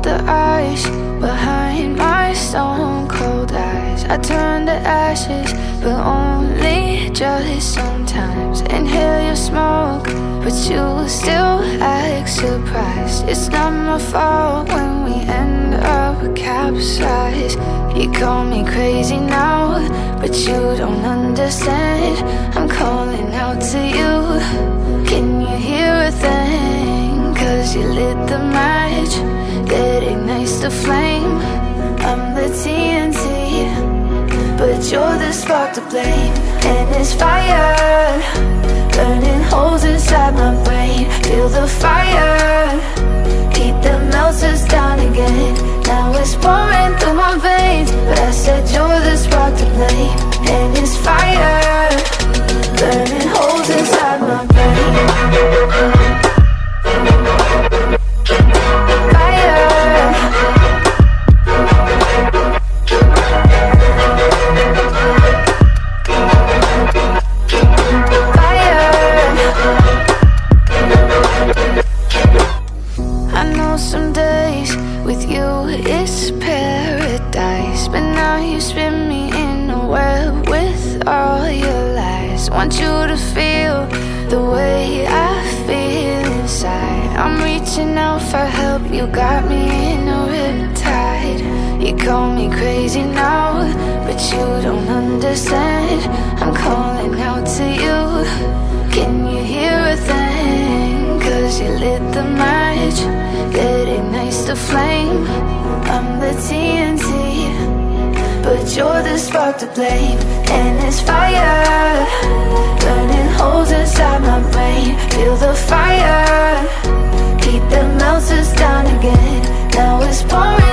melt the ice behind my stone cold eyes. I turn to ashes, but only just sometimes. Inhale your smoke, but you still act surprised. It's not my fault when we end up capsized. You call me crazy now, but you don't understand. I'm calling out to you. Can you hear a thing? 'Cause you lit the match that ignites the flame. I'm the TNT, but you're the spark to blame. And it's fire, burning holes inside my brain. Feel the fire, heat that melts us down again. Now it's pouring through my veins, but I said you're the spark to blame. And it's fire, burning holes inside my brain. Some days with you it's paradise, but now you spin me in a web with all your lies. Want you to feel the way I feel inside. I'm reaching out for help, you got me in a riptide. You call me crazy now, but you don't understand. I'm calling out to you. Can you hear a thing? 'Cause you lit the match that ignites the flame. I'm the TNT, but you're the spark to blame. And it's fire, burning holes inside my brain. Feel the fire, heat that melts us down again. Now it's pouring